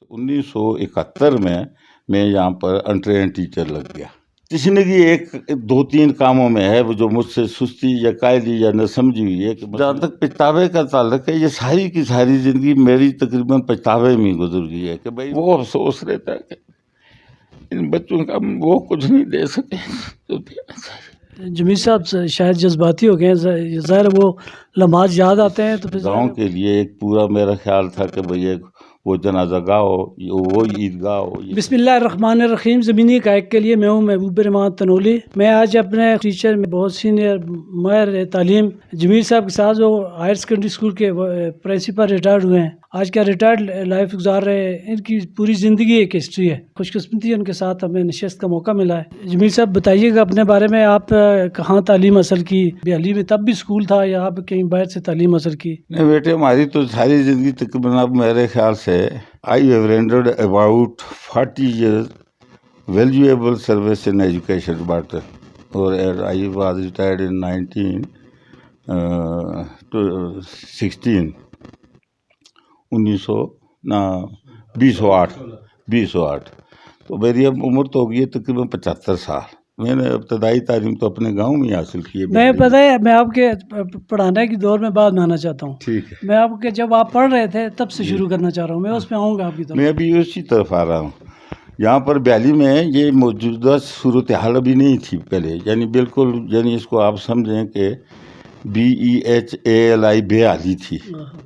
1971 میں یہاں پر انٹرین ٹیچر لگ گیا. تشنگی ایک دو تین کاموں میں ہے وہ جو مجھ سے سستی یا قائلی یا نہ سمجھی ہوئی ہے. کہ جہاں تک پچھتاوے کا تعلق ہے، یہ ساری کی ساری زندگی میری تقریباً پچھتاوے میں گزر گئی ہے. کہ بھائی وہ افسوس رہتا ہے کہ ان بچوں کا وہ کچھ نہیں دے سکے جو دینا چاہیے. جمیل صاحب شاید جذباتی ہو گئے ہیں، ظاہر وہ لمحات یاد آتے ہیں تو پھر گاؤں کے لیے ایک پورا میرا خیال تھا کہ بھئی ایک وہ جنازہ گاہ ہو، وہ عیدگاہ ہو. بسم اللہ الرحمن الرحیم. زمینی حقائق کے لیے میں ہوں محبوب رحمان تنولی. میں آج اپنے ٹیچر میں بہت سینئر ماہر تعلیم جمیل صاحب کے ساتھ جو ہائر سیکنڈری اسکول کے پرنسپل ریٹائرڈ ہوئے ہیں، آج کیا ریٹائرڈ لائف گزار رہے ہیں. ان کی پوری زندگی ایک ہسٹری ہے. خوش قسمتی ان کے ساتھ ہمیں نشست کا موقع ملا ہے. جمیل صاحب بتائیے گا اپنے بارے میں، آپ کہاں تعلیم حاصل کی؟ بحالی میں تب بھی اسکول تھا یا آپ کہیں باہر سے تعلیم حاصل کی؟ نہیں بیٹے، ہماری تو ساری زندگی تقریباً اب میرے خیال سے I have rendered about 40 years valuable service in education, but or I was retired in 1916 1908. تو میری اب عمر تو ہو گئی ہے تقریباً 75 سال. میں نے ابتدائی تعلیم تو اپنے گاؤں میں ہی حاصل کی ہے. میں پتہ ہے، میں آپ کے پڑھانے کی دور میں بات ماننا چاہتا ہوں. ٹھیک ہے. میں آپ کے جب آپ پڑھ رہے تھے تب سے شروع کرنا چاہ رہا ہوں. میں اس پہ آؤں گا آپ کی طرف. میں ابھی اسی طرف آ رہا ہوں. یہاں پر بیالی میں یہ موجودہ صورتحال ابھی نہیں تھی پہلے، یعنی بالکل، یعنی اس کو آپ سمجھیں کہ BEHALI بیالی تھی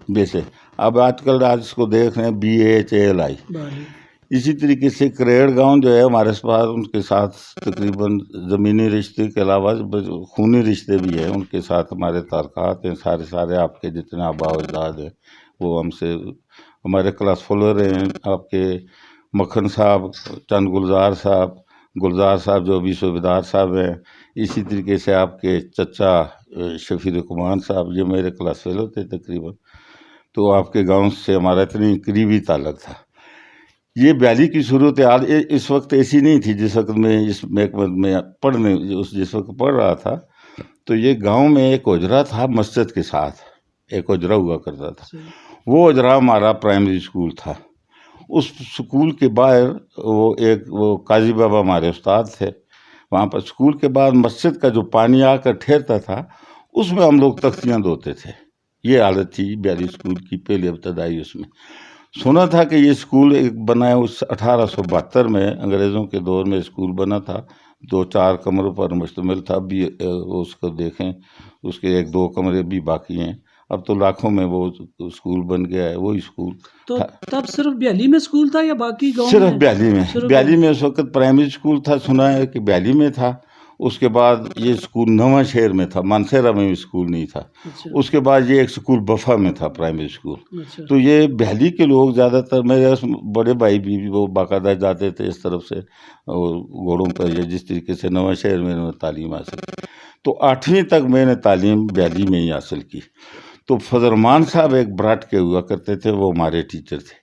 ویسے. اب آج اس کو دیکھ رہے ہیں BAHALI. اسی طریقے سے کریڑ گاؤں جو ہے ہمارے پاس، ان کے ساتھ تقریباً زمینی رشتے کے علاوہ خونی رشتے بھی ہیں. ان کے ساتھ ہمارے تعلقات ہیں سارے آپ کے جتنے آبا و اجداد ہیں وہ ہم سے ہمارے کلاس فالوور ہیں. آپ کے مکھن صاحب، چند گلزار صاحب جو ابھی صوبیدار صاحب ہیں. اسی طریقے سے آپ کے چچا شفیع رحمان صاحب، یہ میرے کلاس فیلو تھے تقریباً. تو آپ کے گاؤں سے ہمارا اتنی قریبی تعلق تھا. یہ بیالی کی صورتحال اس وقت ایسی نہیں تھی جس وقت میں اس محکمہ میں جس وقت پڑھ رہا تھا. تو یہ گاؤں میں ایک اجرا تھا مسجد کے ساتھ، ایک اجرا ہوا کرتا تھا. وہ اجرا ہمارا پرائمری اسکول تھا. اس اسکول کے باہر وہ قاضی بابا ہمارے استاد تھے. وہاں پر اسکول کے بعد مسجد کا جو پانی آ کر ٹھہرتا تھا اس میں ہم لوگ تختیاں دھوتے تھے. یہ حالت تھی بیالی اسکول کی پہلے ابتدائی. اس میں سنا تھا کہ یہ اسکول بنا ہے 1872 میں، انگریزوں کے دور میں اسکول بنا تھا. 2-4 کمروں پر مشتمل تھا. ابھی اس کو دیکھیں، اس کے 1-2 کمرے بھی باقی ہیں. اب تو لاکھوں میں وہ اسکول بن گیا ہے. وہی اسکول تو تب صرف بیالی میں اسکول تھا یا باقی گاؤں میں؟ صرف بیالی میں اس وقت پرائمری اسکول تھا. سنا ہے کہ بیالی میں تھا. اس کے بعد یہ اسکول نواں شہر میں تھا، مانسہرہ میں بھی اسکول نہیں تھا. اس کے بعد یہ ایک اسکول بفا میں تھا پرائمری اسکول. تو یہ بیالی کے لوگ زیادہ تر، میرے بڑے بھائی بھی وہ باقاعدہ جاتے تھے اس طرف سے اور گھوڑوں پر، یہ جس طریقے سے نواں شہر میں نے تعلیم حاصل کی. تو 8ویں تک میں نے تعلیم بیالی میں ہی حاصل کی. تو فضل الرحمان صاحب ایک براٹ کے ہوا کرتے تھے، وہ ہمارے ٹیچر تھے.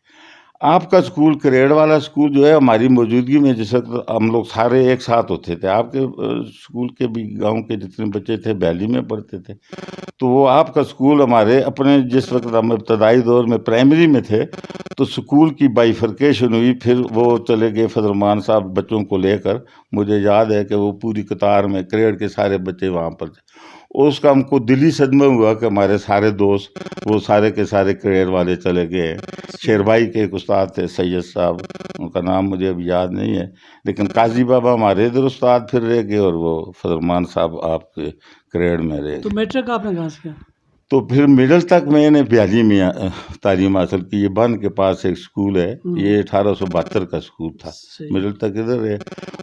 آپ کا اسکول کریڑ والا اسکول جو ہے ہماری موجودگی میں جس وقت ہم لوگ سارے ایک ساتھ ہوتے تھے. آپ کے اسکول کے بھی گاؤں کے جتنے بچے تھے بیالی میں پڑھتے تھے. تو وہ آپ کا اسکول ہمارے اپنے، جس وقت ہم ابتدائی دور میں پرائمری میں تھے تو اسکول کی بائیفرکیشن ہوئی. پھر وہ چلے گئے فضل الرحمان صاحب بچوں کو لے کر. مجھے یاد ہے کہ وہ پوری قطار میں کریڑ کے سارے بچے وہاں پر تھے. اس کا ہم کو دلی صدمہ ہوا کہ ہمارے سارے دوست وہ سارے کے سارے کریڑ والے چلے گئے. شیر بھائی کے ایک استاد تھے سید صاحب، ان کا نام مجھے اب یاد نہیں ہے، لیکن قاضی بابا ہمارے ادھر استاد پھر رہ گئے اور وہ فضل الرحمان صاحب آپ کے کریڑ میں رہ گئے. تو میٹرک آپ نے کہاں سے کیا؟ تو پھر مڈل تک میں نے بیالی میں تعلیم حاصل کی. یہ بن کے پاس ایک اسکول ہے، یہ 1872 کا اسکول تھا. مڈل تک ادھر ہے.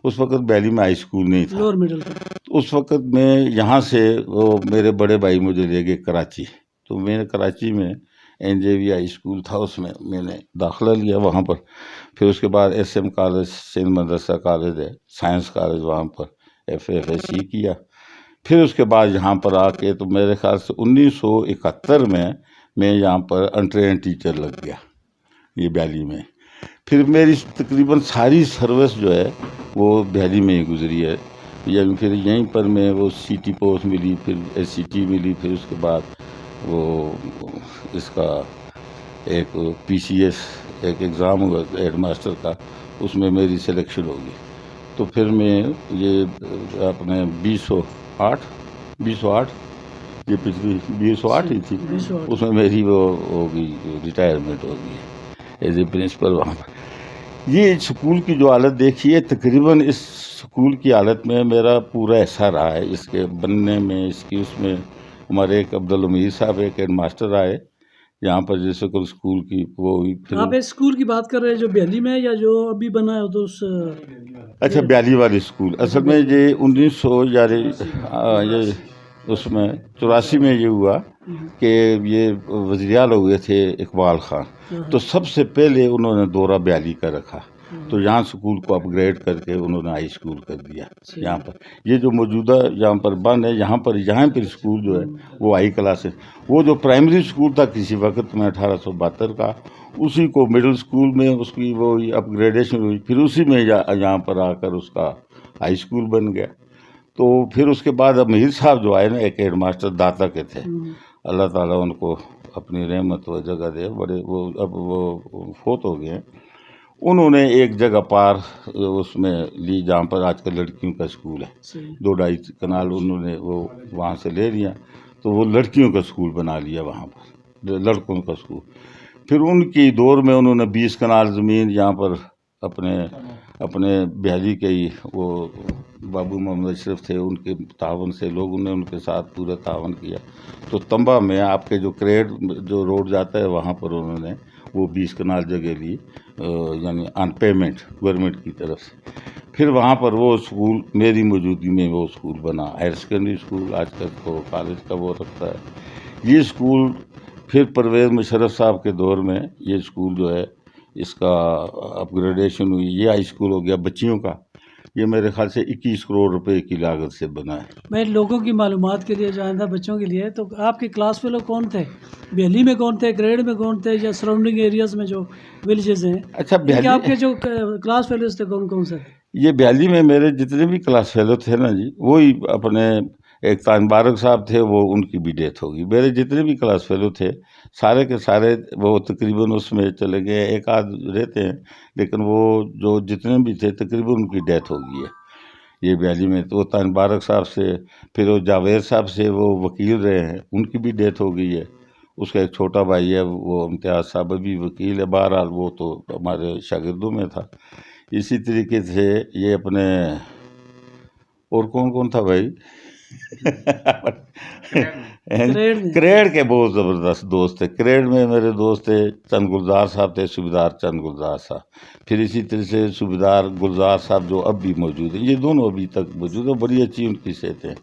اس وقت بیالی میں ہائی اسکول نہیں تھا. لوور مڈل تک. اس وقت میں یہاں سے وہ میرے بڑے بھائی مجھے لے گئے کراچی. تو میں نے کراچی میں NJV ہائی اسکول تھا، اس میں میں نے داخلہ لیا وہاں پر. پھر اس کے بعد SM کالج، سندھ مدرسہ کالج ہے، سائنس کالج، وہاں پر FA کیا. پھر اس کے بعد یہاں پر آ کے تو میرے خیال سے 1971 میں یہاں پر انٹرین ٹیچر لگ گیا یہ بیالی میں. پھر میری تقریباً ساری سروس جو ہے وہ بیالی میں ہی گزری ہے. یعنی پھر یہیں پر میں وہ CT پوسٹ ملی، پھر SCT ملی، پھر اس کے بعد وہ اس کا ایک PCS ایک ایگزام ہوا ہیڈ ماسٹر کا، اس میں میری سلیکشن ہوگی، تو پھر میں یہ اپنے 2008 یہ پچھلی 2008 ہی تھی، اس میں میری وہ ہوگی ریٹائرمنٹ ہوگی ایز اے پرنسپل وہاں پر۔ یہ اسکول کی جو حالت دیکھی ہے، تقریباً اس اسکول کی حالت میں میرا پورا حصہ رہا ہے، اس کے بننے میں، اس میں ہمارے ایک عبدالحمید صاحب ایک ہیڈ ماسٹر آئے یہاں پر، جیسے کہ اسکول کی وہ ہوئی۔ پھر آپ اسکول کی بات کر رہے ہیں جو بیلی میں یا جو ابھی بنا ہے تو اس اچھا بیالی والی اسکول، اصل میں یہ 1900 یہ اس میں 84 میں یہ ہوا کہ یہ وزیراعلیٰ ہوئے تھے اقبال خان، تو سب سے پہلے انہوں نے دورہ بیالی کا رکھا، تو یہاں اسکول کو اپ گریڈ کر کے انہوں نے ہائی اسکول کر دیا یہاں پر۔ یہ جو موجودہ یہاں پر بند ہے، یہاں پر اسکول جو ہے وہ ہائی کلاس ہے۔ وہ جو پرائمری اسکول تھا کسی وقت میں 1872 کا، اسی کو مڈل اسکول میں اس کی وہ اپ گریڈیشن ہوئی، پھر اسی میں یہاں پر آ کر اس کا ہائی اسکول بن گیا۔ تو پھر اس کے بعد امیر صاحب جو آئے نا، ایک ہیڈ ماسٹر داتا کے تھے، اللہ تعالیٰ ان کو اپنی رحمت و جگہ دے، بڑے وہ اب وہ فوت ہو گئے ہیں۔ انہوں نے ایک جگہ پار اس میں لی جہاں پر آج کل لڑکیوں کا اسکول ہے، 2-2.5 کنال انہوں نے وہ وہاں سے لے لیا، تو وہ لڑکیوں کا اسکول بنا لیا وہاں پر، لڑکوں کا اسکول۔ پھر ان کی دور میں انہوں نے 20 کنال زمین یہاں پر اپنے بیالی کے ہی وہ بابو محمد اشرف تھے، ان کے تعاون سے لوگوں نے ان کے ساتھ پورا تعاون کیا، تو تمبا میں آپ کے جو کریڈ جو روڈ جاتا ہے وہاں پر انہوں نے وہ 20 کنال جگہ لی، یعنی آن پیمنٹ گورنمنٹ کی طرف سے۔ پھر وہاں پر وہ اسکول میری موجودگی میں وہ اسکول بنا، ہائر سیکنڈری اسکول، آج کل تو کالج کا وہ رکھتا ہے یہ اسکول۔ پھر پرویز مشرف صاحب کے دور میں یہ اسکول جو ہے اس کا اپ گریڈیشن ہوئی، یہ ہائی اسکول ہو گیا بچیوں کا۔ یہ میرے خیال سے 21 کروڑ روپے کی لاگت سے بنا ہے۔ میں لوگوں کی معلومات کے لیے جانتا بچوں کے لیے، تو آپ کے کلاس فیلو کون تھے؟ بیلی میں کون تھے، گریڈ میں کون تھے، یا سراؤنڈنگ ایریاز میں جو ولیجز ہیں؟ اچھا آپ کے جو کلاس فیلوز تھے کون سے؟ یہ بیالی میں میرے جتنے بھی کلاس فیلو تھے نا جی، وہی اپنے ایک تاج مبارک صاحب تھے، وہ ان کی بھی ڈیتھ ہوگی۔ میرے جتنے بھی کلاس فیلو تھے سارے کے سارے وہ تقریباً اس میں چلے گئے، ایک آدھ رہتے ہیں، لیکن وہ جو جتنے بھی تھے تقریباً ان کی ڈیتھ ہو گئی ہے یہ بیالی میں۔ تو تاج مبارک صاحب سے، پھر وہ جاوید صاحب سے وہ وکیل رہے ہیں، ان کی بھی ڈیتھ ہو گئی ہے۔ اس کا ایک چھوٹا بھائی ہے وہ امتیاز صاحب، ابھی وکیل ہے، بہرحال وہ تو ہمارے شاگردوں میں تھا۔ اسی طریقے سے یہ اپنے اور کون تھا بھائی کریڈ کے بہت زبردست دوست تھے۔ کریڈ میں میرے دوست تھے چند گلزار صاحب تھے، صوبیدار چند گلزار صاحب، پھر اسی طرح سے صوبیدار گلزار صاحب جو اب بھی موجود ہیں، یہ دونوں ابھی تک موجود ہیں، بڑی اچھی ان کی صحتیں۔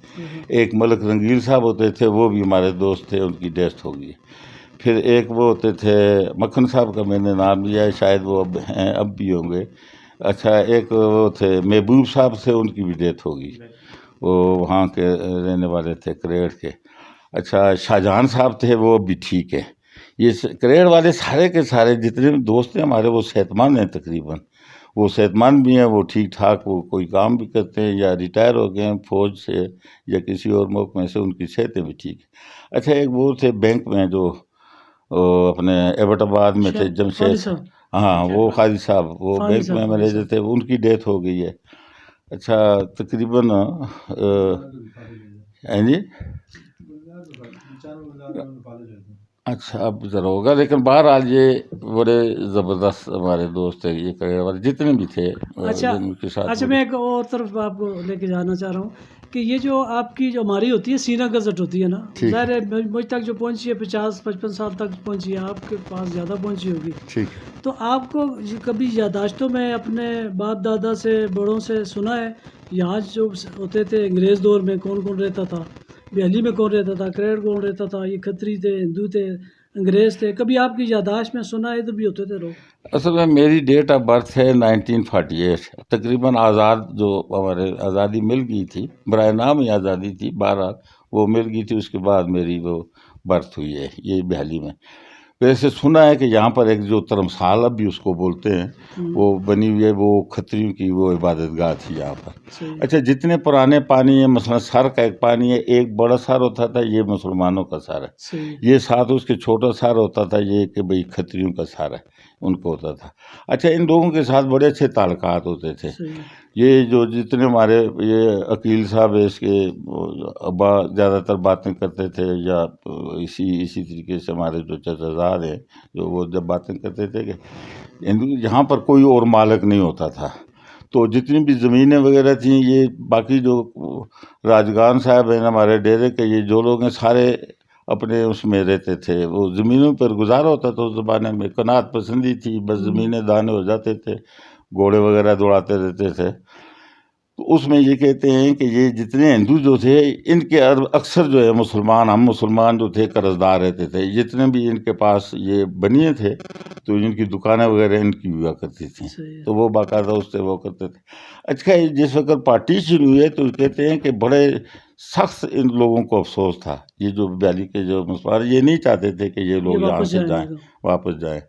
ایک ملک رنگیل صاحب ہوتے تھے، وہ بھی ہمارے دوست تھے، ان کی ڈیتھ ہو گئی۔ پھر ایک وہ ہوتے تھے مکھن صاحب کا میں نے نام لیا ہے، شاید وہ اب بھی ہوں گے۔ اچھا ایک وہ تھے محبوب صاحب تھے، ان کی بھی ڈیتھ ہوگی، وہ وہاں کے رہنے والے تھے کریڑ کے۔ اچھا شاہجہان صاحب تھے، وہ بھی ٹھیک ہے۔ یہ کریڑ والے سارے کے سارے جتنے بھی دوست ہیں ہمارے وہ صحت مند ہیں، تقریباً وہ صحت مند بھی ہیں، وہ ٹھیک ٹھاک، وہ کوئی کام بھی کرتے ہیں یا ریٹائر ہو گئے ہیں فوج سے یا کسی اور محکمے سے، ان کی صحتیں بھی ٹھیک ہیں۔ اچھا ایک وہ تھے بینک میں جو اپنے ایبٹ آباد میں تھے، جمشید، ہاں وہ قاضی صاحب، وہ بینک میں مینیجر تھے، ان کی ڈیتھ ہو گئی ہے۔ اچھا تقریباً جی اچھا اب ذرا ہوگا، لیکن بہرحال یہ بڑے زبردست ہمارے دوست ہیں یہ کریڑ والے جتنے بھی تھے۔ اچھا میں ایک اور طرف آپ کو لے کے جانا چاہ رہا ہوں کہ یہ جو آپ کی جو ہماری ہوتی ہے سینہ گزٹ ہوتی ہے نا، ظاہر ہے مجھ تک جو پہنچی ہے 50-55 سال تک پہنچی ہے، آپ کے پاس زیادہ پہنچی ہوگی، تو آپ کو کبھی یاداشتوں میں اپنے باپ دادا سے بڑوں سے سنا ہے یہاں جو ہوتے تھے انگریز دور میں کون رہتا تھا، بیالی میں کون رہتا تھا، کریڑ کون رہتا تھا، یہ کھتری تھے، ہندو تھے، انگریز تھے، کبھی آپ کی یاداشت میں سنا ہے تو بھی ہوتے تھے لوگ؟ اصل میں میری ڈیٹ آف برتھ ہے 1948، تقریباً آزاد جو ہمارے آزادی مل گئی تھی، برائے نام ہی آزادی تھی، بہرحال وہ مل گئی تھی، اس کے بعد میری وہ برتھ ہوئی ہے یہ بیالی میں۔ ویسے سنا ہے کہ یہاں پر ایک جو ترمسال اب بھی اس کو بولتے ہیں وہ بنی ہوئی ہے، وہ کھتریوں کی وہ عبادت گاہ تھی یہاں پر۔ اچھا، جتنے پرانے پانی ہیں، مثلا سر کا ایک پانی ہے، ایک بڑا سر ہوتا تھا، یہ مسلمانوں کا سر ہے، یہ ساتھ اس کے چھوٹا سر ہوتا تھا، یہ کہ بھئی کھتریوں کا سر ہے، ان کو ہوتا تھا۔ اچھا، ان لوگوں کے ساتھ بڑے اچھے تعلقات ہوتے تھے۔ یہ جو جتنے ہمارے یہ عقیل صاحب ہے، اس کے ابا زیادہ تر باتیں کرتے تھے، یا اسی طریقے سے ہمارے جو چچا زاد ہیں، جو وہ جب باتیں کرتے تھے کہ یہاں پر کوئی اور مالک نہیں ہوتا تھا، تو جتنی بھی زمینیں وغیرہ تھیں، یہ باقی جو راجگان صاحب ہیں ہمارے ڈیرے کے، یہ جو لوگ ہیں سارے اپنے اس میں رہتے تھے، وہ زمینوں پر گزارا ہوتا تھا اس زمانے میں، قناعت پسندی تھی، بس زمینیں دانے ہو جاتے تھے، گھوڑے وغیرہ دوڑاتے رہتے تھے۔ تو اس میں یہ کہتے ہیں کہ یہ جتنے ہندو جو تھے، ان کے اکثر جو ہے مسلمان، ہم مسلمان جو تھے قرض دار رہتے تھے، جتنے بھی ان کے پاس یہ بنیے تھے تو ان کی دکانیں وغیرہ ان کی ہوا کرتی تھیں، تو وہ باقاعدہ اس سے وہ کرتے تھے۔ اچھا، جس وقت پارٹیشن ہوئی ہے تو کہتے ہیں کہ بڑے سخت ان لوگوں کو افسوس تھا، یہ جو ویلی کے جو مسلمان، یہ نہیں چاہتے تھے کہ یہ لوگ یہاں سے جائیں، واپس جائیں۔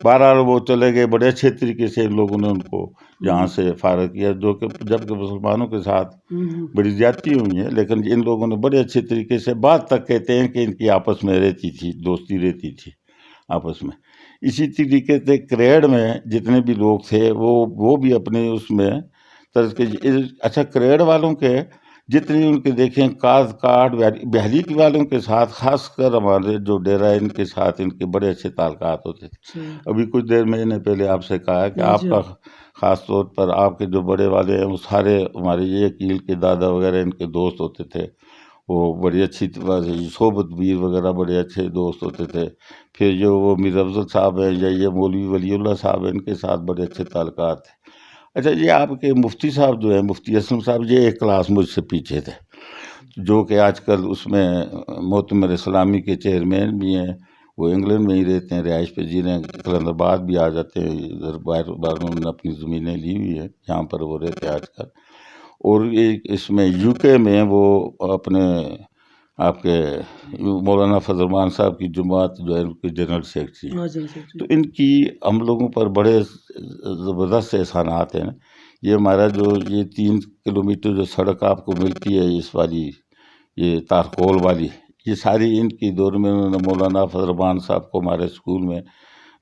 بہرحال وہ چلے گئے، بڑے اچھے طریقے سے ان لوگوں نے ان کو یہاں سے فارغ کیا، جو کہ جبکہ مسلمانوں کے ساتھ بڑی زیادتی ہوئی ہے، لیکن ان لوگوں نے بڑے اچھے طریقے سے، بعد تک کہتے ہیں کہ ان کی آپس میں رہتی تھی، دوستی رہتی تھی آپس میں۔ اسی طریقے سے کریڑ میں جتنے بھی لوگ تھے وہ بھی اپنے اس میں طرز کے۔ اچھا، کریڑ والوں کے جتنی ان کے دیکھیں کاٹ بہلی والوں کے ساتھ، خاص کر ہمارے جو ڈیرا ہے ان کے ساتھ ان کے بڑے اچھے تعلقات ہوتے تھے۔ ابھی کچھ دیر میں نے پہلے آپ سے کہا کہ آپ کا خاص طور پر آپ کے جو بڑے والے ہیں وہ سارے ہمارے یہ عقیل کے دادا وغیرہ ان کے دوست ہوتے تھے، وہ بڑی اچھی صحبت ویر وغیرہ بڑے اچھے دوست ہوتے تھے۔ پھر جو وہ میر افضل صاحب ہیں یا یہ مولوی ولی اللہ صاحب ہیں، ان کے ساتھ بڑے اچھے تعلقات تھے۔ اچھا، یہ آپ کے مفتی صاحب جو ہیں، مفتی اسلم صاحب، یہ ایک کلاس مجھ سے پیچھے تھے، جو کہ آج کل اس میں معتمر اسلامی کے چیئرمین بھی ہیں، وہ انگلینڈ میں ہی رہتے ہیں، رہائش پہ جی رہے ہیں، کلندر آباد بھی آ جاتے ہیں، ادھر باہر انہوں نے اپنی زمینیں لی ہوئی ہیں، یہاں پر وہ رہتے ہیں آج کل۔ اور اس میں یو کے میں وہ اپنے آپ کے مولانا فضل الرحمان صاحب کی جماعت جو ہے ان کی جنرل سیکرٹری، تو ان کی ہم لوگوں پر بڑے زبردست احسانات ہیں۔ یہ ہمارا جو یہ 3 کلومیٹر جو سڑک آپ کو ملتی ہے اس والی، یہ تارکول والی، یہ ساری ان کی دور میں انہوں نے مولانا فضل الرحمان صاحب کو ہمارے اسکول میں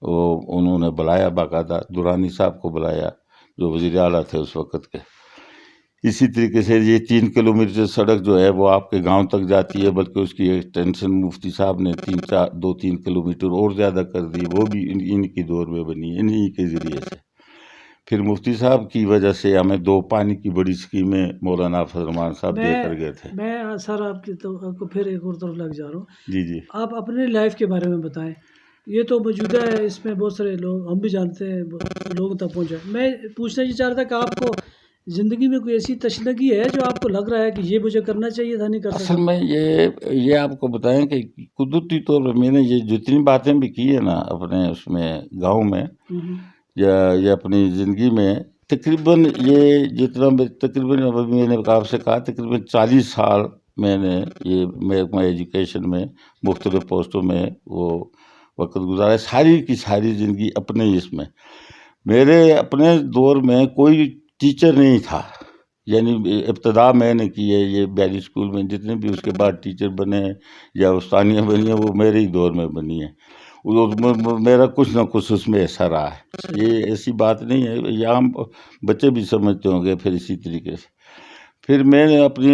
انہوں نے بلایا، باقاعدہ دورانی صاحب کو بلایا جو وزیر اعلیٰ تھے اس وقت کے۔ اسی طریقے سے یہ 3 کلومیٹر سڑک جو ہے وہ آپ کے گاؤں تک جاتی ہے، بلکہ اس کی ایکسٹینشن مفتی صاحب نے 2-3 کلومیٹر اور زیادہ کر دی، وہ بھی ان کی دور میں بنی، انہی کے ذریعے سے۔ پھر مفتی صاحب کی وجہ سے ہمیں 2 پانی کی بڑی اسکیمیں مولانا فضل الرحمان صاحب دے کر گئے تھے۔ میں سر آپ کو پھر ایک اور طرف لگ جا رہا ہوں۔ جی آپ اپنے لائف کے بارے میں بتائیں۔ یہ تو موجودہ ہے، اس میں بہت سارے لوگ ہم بھی جانتے ہیں، لوگوں تک پہنچا۔ میں پوچھنا یہ چاہ رہا تھا کہ آپ کو زندگی میں کوئی ایسی تشنگی ہے جو آپ کو لگ رہا ہے کہ یہ مجھے کرنا چاہیے تھا، نہیں کر سکتا؟ اصل میں یہ آپ کو بتائیں کہ قدرتی طور پر میں نے یہ جتنی باتیں بھی کی ہیں نا اپنے اس میں گاؤں میں یا اپنی زندگی میں، تقریباً یہ جتنا تقریباً میں نے آپ سے کہا تقریباً 40 سال میں نے یہ محکمہ ایجوکیشن میں مختلف پوسٹوں میں وہ وقت گزارا ہے، ساری کی ساری زندگی اپنے اس میں۔ میرے اپنے دور میں کوئی ٹیچر نہیں تھا، یعنی ابتدا میں نے کی ہے یہ بیلی اسکول میں، جتنے بھی اس کے بعد ٹیچر بنے یا استانیاں بنی ہیں وہ میرے ہی دور میں بنی ہیں، میرا کچھ نہ کچھ اس میں ایسا رہا ہے، یہ ایسی بات نہیں ہے، یہ عام بچے بھی سمجھتے ہوں گے۔ پھر اسی طریقے سے پھر میں نے اپنی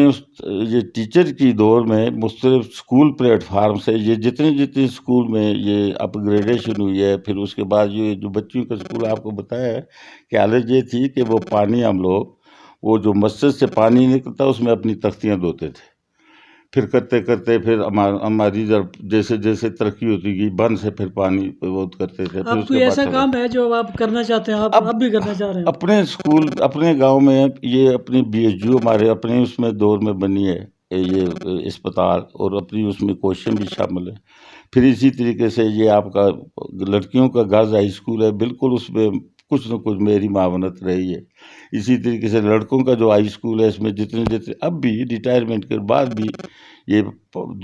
یہ ٹیچر کی دور میں مختلف اسکول پلیٹ فارم سے یہ جتنے اسکول میں یہ اپ گریڈیشن ہوئی ہے، پھر اس کے بعد یہ جو بچوں کا اسکول آپ کو بتایا ہے کہ حالت یہ تھی کہ وہ پانی ہم لوگ وہ جو مسجد سے پانی نکلتا اس میں اپنی تختیاں دھوتے تھے، پھر کرتے کرتے پھر ہماری جیسے جیسے ترقی ہوتی گئی بند سے پھر پانی وہ کرتے تھے۔ آپ کوئی ایسا کام ہے جو آپ کرنا چاہتے ہیں، آپ بھی کرنا چاہ رہے ہیں؟ اپنے اسکول اپنے گاؤں میں یہ اپنی بی ایچ یو ہمارے اپنے اس میں دور میں بنی ہے یہ اسپتال، اور اپنی اس میں کوششیں بھی شامل ہیں۔ پھر اسی طریقے سے یہ آپ کا لڑکیوں کا گرلز ہائی اسکول ہے، بالکل اس میں کچھ نہ کچھ میری معاونت رہی ہے۔ اسی طریقے سے لڑکوں کا جو ہائی اسکول ہے اس میں جتنے اب بھی ریٹائرمنٹ کے بعد بھی یہ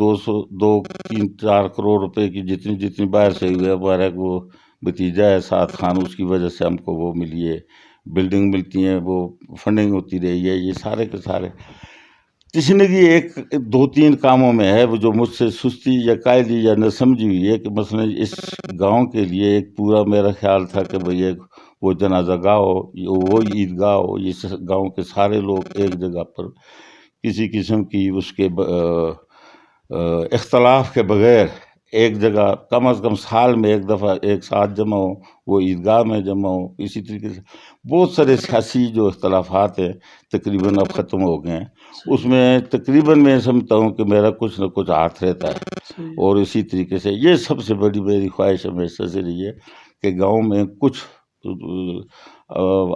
2-3-4 کروڑ روپے کی جتنی باہر سے ہوئی ہے، ہمارا وہ بھتیجا ہے 7 خان، اس کی وجہ سے ہم کو وہ ملی ہے، بلڈنگ ملتی ہیں، وہ فنڈنگ ہوتی رہی ہے. یہ سارے کے سارے تشنگی 2-3 کاموں میں ہے وہ جو مجھ سے سستی یا قائدی یا نہ سمجھی ہوئی ہے. کہ مثلا اس گاؤں کے لیے ایک پورا میرا خیال تھا کہ بھئی ایک وہ جنازہ گاہ ہو، وہ عیدگاہ ہو، یہ گاؤں کے سارے لوگ ایک جگہ پر کسی قسم کی اس کے اختلاف کے بغیر ایک جگہ کم از کم سال میں ایک دفعہ ایک ساتھ جمع ہو، وہ عیدگاہ میں جمع ہو. اسی طریقے سے بہت سارے سیاسی جو اختلافات ہیں تقریباً اب ختم ہو گئے ہیں. اس میں تقریباً میں سمجھتا ہوں کہ میرا کچھ نہ کچھ ہاتھ رہتا ہے. اور اسی طریقے سے یہ سب سے بڑی میری خواہش ہمیشہ سے رہی ہے کہ گاؤں میں کچھ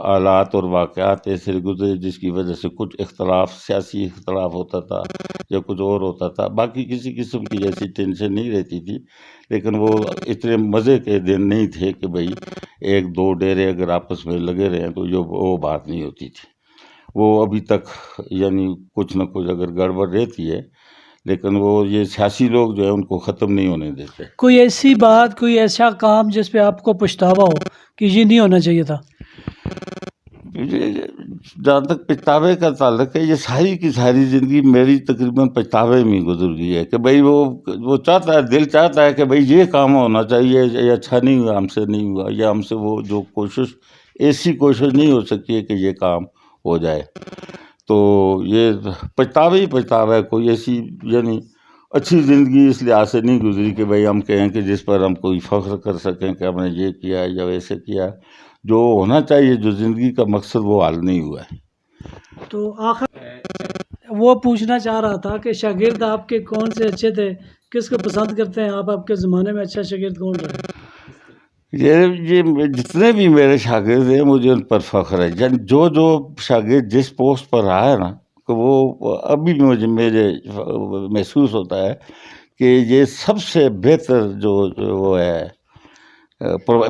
آلات اور واقعات ایسے گزرے جس کی وجہ سے کچھ اختلاف، سیاسی اختلاف ہوتا تھا یا کچھ اور ہوتا تھا. باقی کسی قسم کی ایسی ٹینشن نہیں رہتی تھی، لیکن وہ اتنے مزے کے دن نہیں تھے کہ بھئی 1-2 ڈیرے اگر آپس میں لگے رہیں تو وہ بات نہیں ہوتی تھی. وہ ابھی تک یعنی کچھ نہ کچھ اگر گڑبڑ رہتی ہے، لیکن وہ یہ سیاسی لوگ جو ہے ان کو ختم نہیں ہونے دیتے. کوئی ایسی بات، کوئی ایسا کام جس پہ آپ کو پچھتاوا ہو کہ یہ نہیں ہونا چاہیے تھا؟ جہاں تک پچھتاوے کا تعلق ہے، یہ ساری کی ساری زندگی میری تقریباً پچھتاوے میں گزر گئی ہے. کہ بھئی وہ چاہتا ہے، دل چاہتا ہے کہ بھئی یہ کام ہونا چاہیے، یہ اچھا نہیں ہوا، ہم سے نہیں ہوا، یا ہم سے وہ جو کوشش، ایسی کوشش نہیں ہو سکتی ہے کہ یہ کام ہو جائے. تو یہ پچھتاوے ہی پچھتاوا ہے. کوئی ایسی یعنی اچھی زندگی اس لحاظ سے نہیں گزری کہ بھئی ہم کہیں کہ جس پر ہم کوئی فخر کر سکیں کہ ہم نے یہ کیا یا ویسے کیا. جو ہونا چاہیے، جو زندگی کا مقصد، وہ حل نہیں ہوا ہے. تو آخر وہ پوچھنا چاہ رہا تھا کہ شاگرد آپ کے کون سے اچھے تھے، کس کو پسند کرتے ہیں آپ کے زمانے میں اچھا شاگرد کون رہا؟ یہ جتنے بھی میرے شاگرد ہیں مجھے ان پر فخر ہے. یعنی جو شاگرد جس پوسٹ پر رہا ہے نا، کہ وہ ابھی بھی میرے محسوس ہوتا ہے کہ یہ سب سے بہتر جو وہ ہے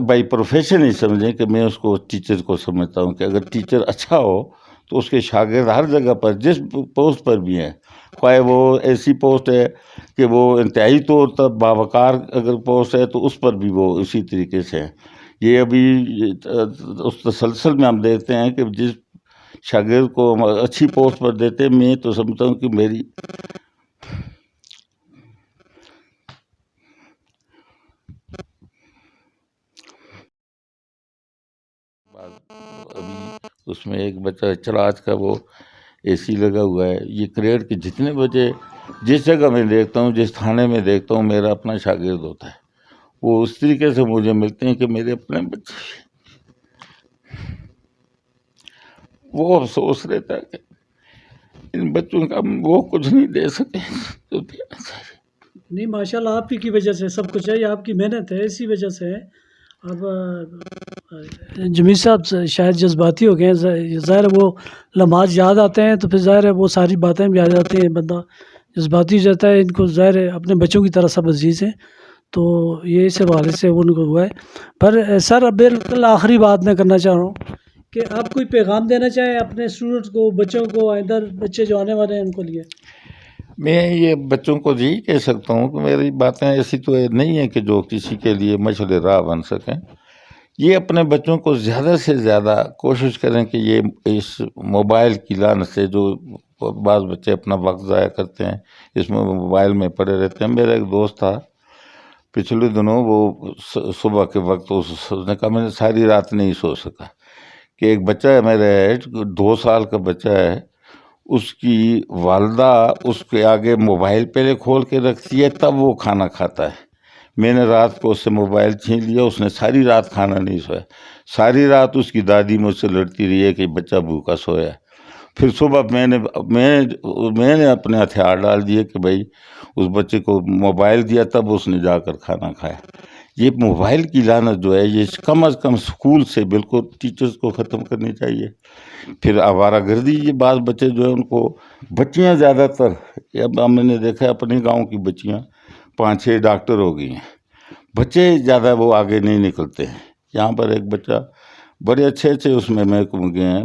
بائی پروفیشن ہی سمجھیں کہ میں اس کو ٹیچر کو سمجھتا ہوں کہ اگر ٹیچر اچھا ہو تو اس کے شاگرد ہر جگہ پر جس پوسٹ پر بھی ہیں، خواہ وہ ایسی پوسٹ ہے کہ وہ انتہائی طور پر باوقار اگر پوسٹ ہے تو اس پر بھی وہ اسی طریقے سے ہیں. یہ ابھی اس تسلسل میں ہم دیکھتے ہیں کہ جس شاگرد کو ہم اچھی پوسٹ پر دیتے ہیں، میں تو سمجھتا ہوں کہ میری ابھی اس میں ایک بچہ چراج کا وہ اے سی لگا ہوا ہے. یہ کریڈ کے جتنے بچے جس جگہ میں دیکھتا ہوں، جس تھانے میں دیکھتا ہوں، میرا اپنا شاگرد ہوتا ہے. وہ اس طریقے سے مجھے ملتے ہیں کہ میرے اپنے بچے. وہ افسوس رہتا ہے کہ ان بچوں کا وہ کچھ نہیں دے سکے جو دینا چاہیے. نہیں، ماشاء اللہ آپ ہی کی وجہ سے سب کچھ ہے، یہ آپ کی محنت ہے، اسی وجہ سے ہے. اب جمیل صاحب شاید جذباتی ہو گئے ہیں، ظاہر ہے وہ لمحات یاد آتے ہیں تو پھر ظاہر ہے وہ ساری باتیں بھی یاد آتی ہیں، بندہ جذباتی ہو جاتا ہے. ان کو ظاہر ہے اپنے بچوں کی طرح سب عزیز ہیں، تو یہ اس حوالے سے ان کو ہوا ہے. پر سر بالکل آخری بات میں کرنا چاہ رہا ہوں کہ آپ کوئی پیغام دینا چاہیں اپنے اسٹوڈنٹس کو، بچوں کو، آئندہ بچے جو آنے والے ہیں ان کو لیے؟ میں یہ بچوں کو یہی کہہ سکتا ہوں کہ میری باتیں ایسی تو نہیں ہیں کہ جو کسی کے لیے مشعل راہ بن سکیں. یہ اپنے بچوں کو زیادہ سے زیادہ کوشش کریں کہ یہ اس موبائل کی لعنت سے، جو بعض بچے اپنا وقت ضائع کرتے ہیں اس میں موبائل میں پڑے رہتے ہیں. میرا ایک دوست تھا پچھلے دنوں، وہ صبح کے وقت اس نے کہا میں نے ساری رات نہیں سو سکا کہ ایک بچہ ہے میرا 2 سال کا بچہ ہے، اس کی والدہ اس کے آگے موبائل پہلے کھول کے رکھتی ہے تب وہ کھانا کھاتا ہے. میں نے رات کو اس سے موبائل چھین لیا، اس نے ساری رات کھانا نہیں سویا. ساری رات اس کی دادی مجھ سے لڑتی رہی ہے کہ بچہ بھوکا سویا. پھر صبح میں نے اپنے ہتھیار ڈال دیے کہ بھائی اس بچے کو موبائل دیا تب اس نے جا کر کھانا کھایا. یہ موبائل کی لعنت جو ہے یہ کم از کم اسکول سے بالکل ٹیچرز کو ختم کرنی چاہیے. پھر آوارہ گردی، یہ بعض بچے جو ہے ان کو، بچیاں زیادہ تر، اب ہم نے دیکھا ہے اپنے گاؤں کی بچیاں 5-6 ڈاکٹر ہو گئی ہیں. بچے زیادہ وہ آگے نہیں نکلتے ہیں. یہاں پر ایک بچہ بڑے اچھے اس میں محکوم گئے ہیں،